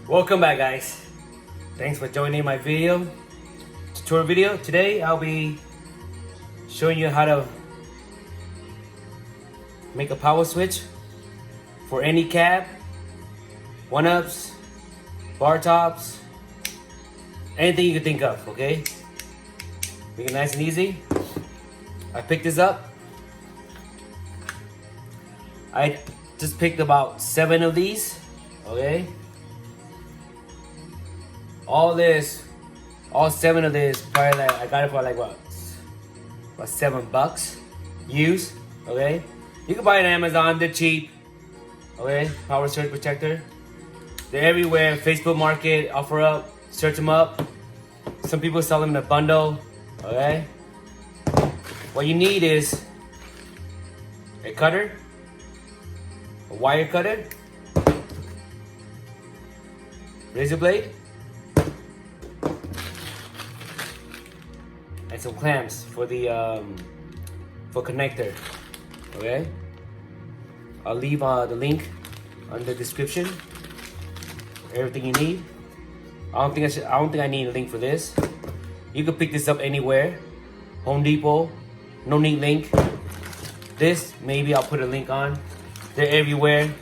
Welcome back, guys. Thanks for joining my tutorial video. Today I'll be showing you how to make a power switch for any cab, one-ups, bar tops, anything you can think of, okay? Make it nice and easy. I picked this up. I just picked about 7 of these, okay? All 7 of this, probably like, I got it for like what, about $7 used, okay? You can buy it on Amazon, they're cheap, okay? Power surge protector. They're everywhere, Facebook Market, offer up, search them up. Some people sell them in a bundle, okay? What you need is a cutter, a wire cutter, razor blade, and some clamps for the for connector. Okay, I'll leave the link on the description. Everything you need. I don't think I need a link for this. You can pick this up anywhere. Home Depot. No need link. This maybe I'll put a link on. They're everywhere.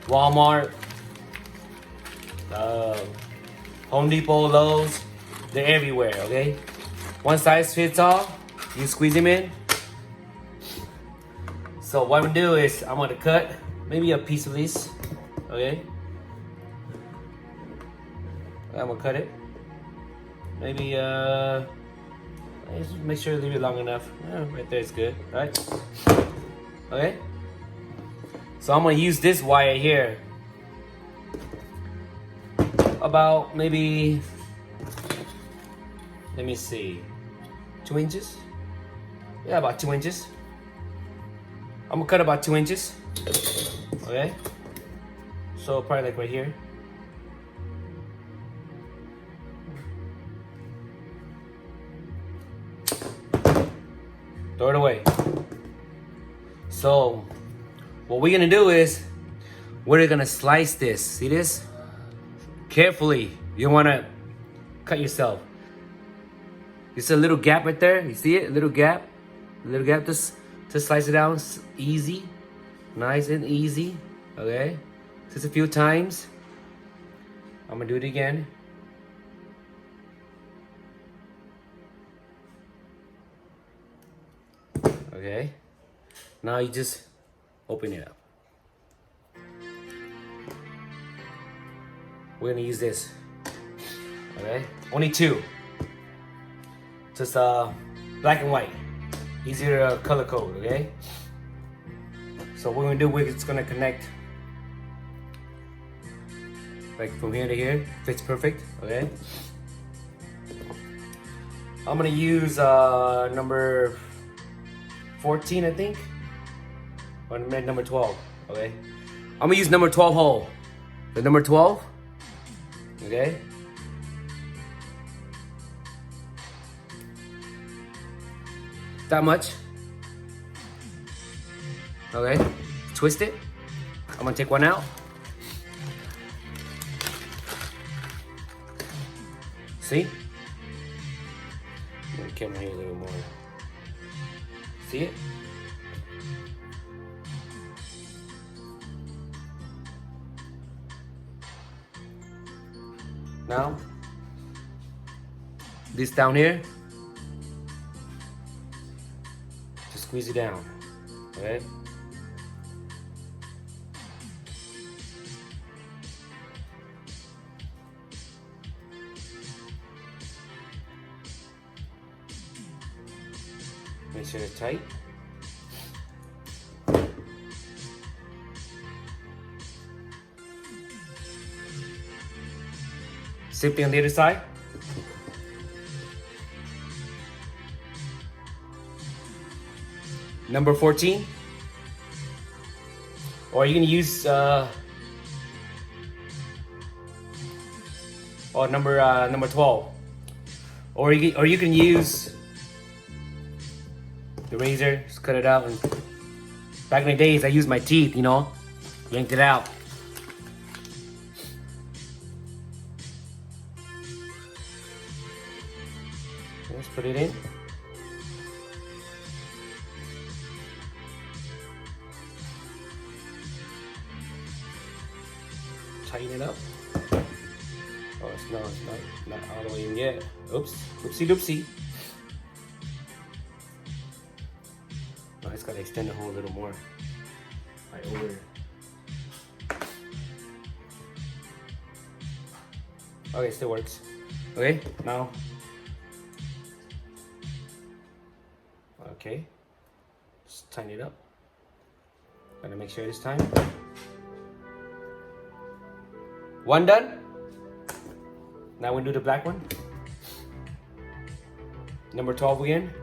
Walmart. Home Depot, Lowe's. They're everywhere. Okay. One size fits all. You squeeze them in. So what I'm gonna do is I'm gonna cut maybe a piece of this. Okay. I'm gonna cut it. Maybe just make sure to leave it long enough. Right there is good, right? Okay. So I'm gonna use this wire here. About maybe, let me see, 2 inches? Yeah, about 2 inches. I'm gonna cut about 2 inches. Okay? So probably like right here. Throw it away. So what we're gonna do is we're gonna slice this. See this? Carefully. You don't wanna cut yourself. It's a little gap right there. You see it? A little gap. A little gap. Just slice it down. Easy. Nice and easy. Okay? Just a few times. I'm gonna do it again. Okay? Now you just open it up. We're gonna use this. Okay? Only 2. Just black and white. Easier to color code, okay? So what we're gonna do, we're just gonna connect like from here to here. Fits perfect, okay? I'm gonna use number 14, I think. Or number 12, okay? I'm gonna use number 12 hole. The number 12, okay? That much. Okay, twist it. I'm gonna take one out. See? I'm gonna camera here a little more. See it? Now, this down here, just squeeze it down, okay? Make sure it's tight. Same thing on the other side. Number 14. Or you can use number 12. Or you can use the razor, just cut it out. And back in the days, I used my teeth, yanked it out. Let's put it in. Tighten it up. Oh, it's not all the way in yet. Oops, oopsie doopsie. Oh, it's gotta extend the hole a little more. Right over there. Okay, still works. Okay, now. Okay, just tighten it up. Gotta make sure this time. One done. Now we do the black one. Number 12 again.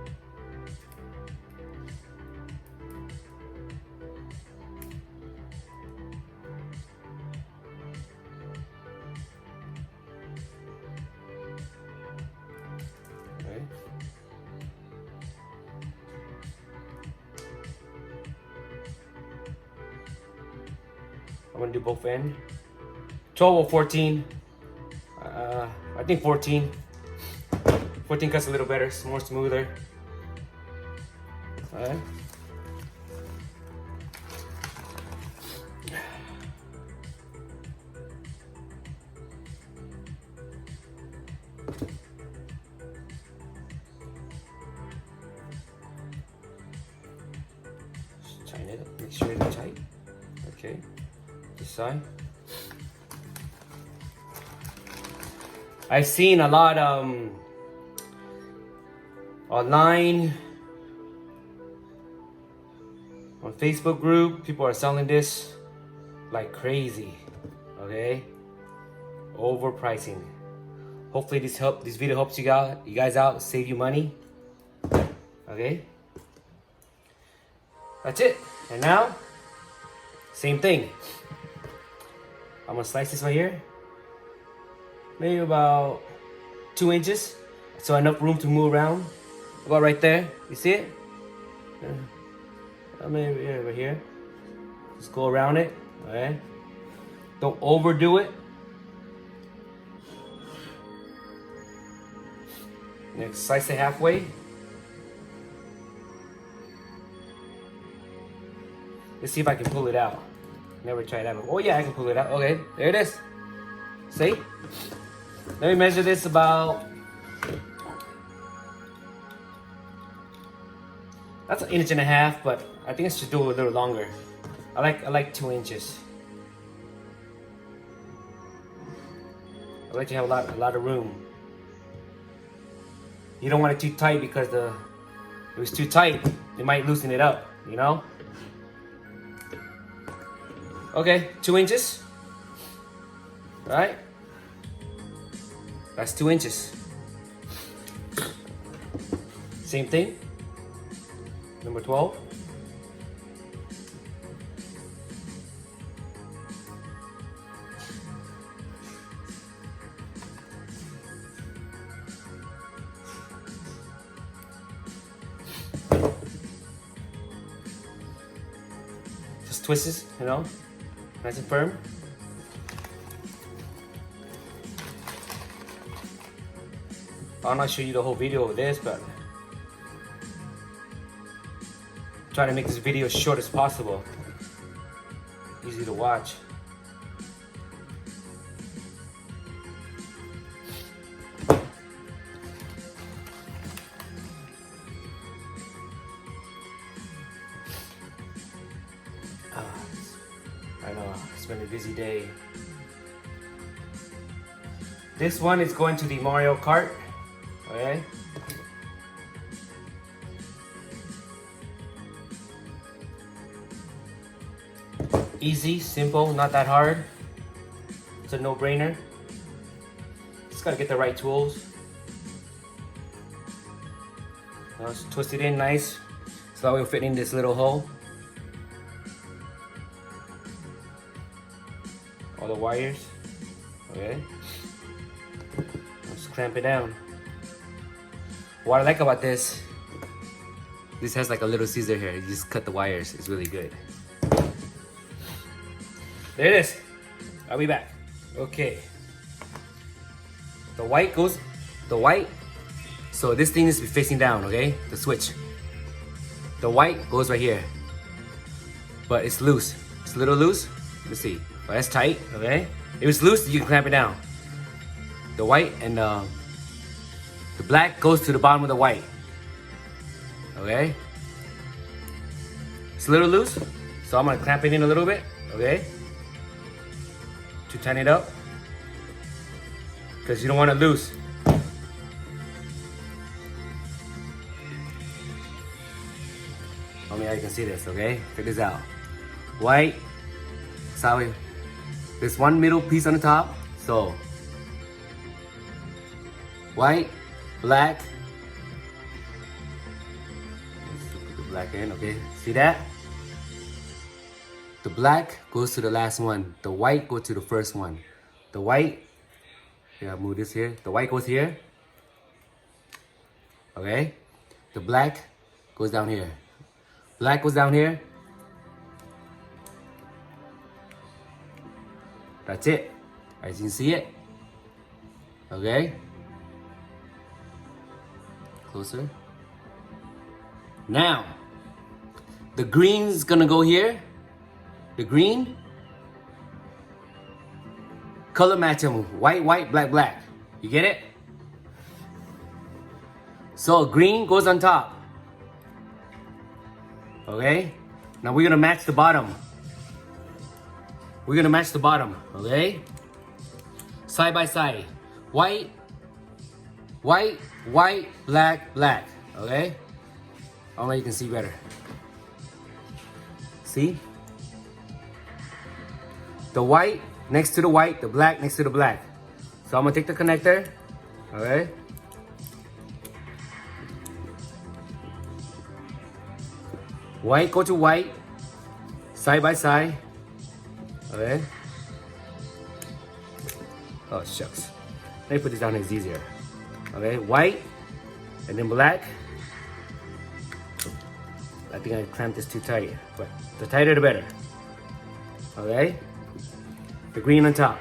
Okay. I'm gonna do both ends. 12 or 14. I think 14. 14 cuts a little better, it's more smoother. Alright. Just tighten it up, make sure it's tight. Okay, this side. I've seen a lot online on Facebook group, people are selling this like crazy. Okay, overpricing. Hopefully this video helps you guys out, save you money. Okay, that's it. And now, same thing. I'm gonna slice this right here. Maybe about 2 inches, so enough room to move around. About right there, you see it? Maybe over here. Just go around it, okay? Don't overdo it. Next, slice it halfway. Let's see if I can pull it out. Never tried that before. Oh yeah, I can pull it out. Okay, there it is. See? Let me measure this about. That's 1.5 inches, but I think I should do it a little longer. I like 2 inches. I like to have a lot of room. You don't want it too tight because if it's too tight, it might loosen it up, you know? Okay, 2 inches. All right? That's 2 inches. Same thing. Number 12. Just twist it, you know, nice and firm. I'll not show you the whole video of this, but I'm trying to make this video as short as possible. Easy to watch. I know, it's been a busy day. This one is going to the Mario Kart. Okay. Easy, simple, not that hard. It's a no-brainer. Just gotta get the right tools. Now just twist it in nice, so that way it'll fit in this little hole. All the wires. Okay. Just clamp it down. What I like about this has like a little scissor here. You just cut the wires. It's really good. There it is. I'll be back. Okay. The white So this thing needs to be facing down, okay? The switch. The white goes right here. But it's loose. It's a little loose. Let's see. But that's tight, okay? If it's loose, you can clamp it down. The white and the black goes to the bottom of the white. Okay? It's a little loose, so I'm gonna clamp it in a little bit, okay? To tighten it up. Because you don't want it loose. I mean, you can see this, okay? Check this out. White, sorry. There's one middle piece on the top, so white, black. Let's put the black in, okay? See that? The black goes to the last one. The white goes to the first one. The white, yeah, I'll move this here. The white goes here. Okay? The black goes down here. Black goes down here. That's it. As you can see it. Okay? Closer. Now, the green's gonna go here. The green, color match them. White, white, black, black. You get it? So green goes on top. Okay? Now we're gonna match the bottom. We're gonna match the bottom, okay? Side by side. White, white, white, black, black. Okay? Only you can see better. See? The white next to the white, the black next to the black. So I'm gonna take the connector, okay? White go to white, side by side, okay? Oh shucks. Let me put this down, it's easier. Okay, white, and then black. I think I clamped this too tight, but the tighter the better. Okay? The green on top.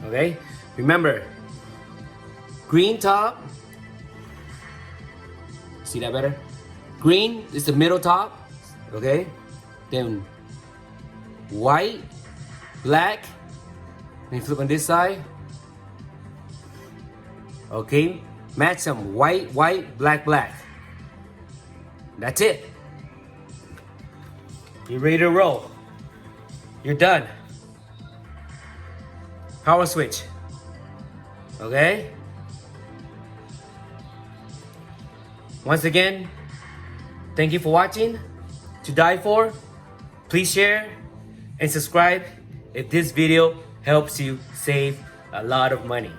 Okay? Remember, green top. See that better? Green is the middle top. Okay? Then white, black. Then flip on this side. Okay? Match them. White, white, black, black. That's it. You're ready to roll. You're done. Power switch. Okay? Once again, thank you for watching. To Die For, please share and subscribe if this video helps you save a lot of money.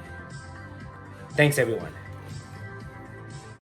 Thanks everyone.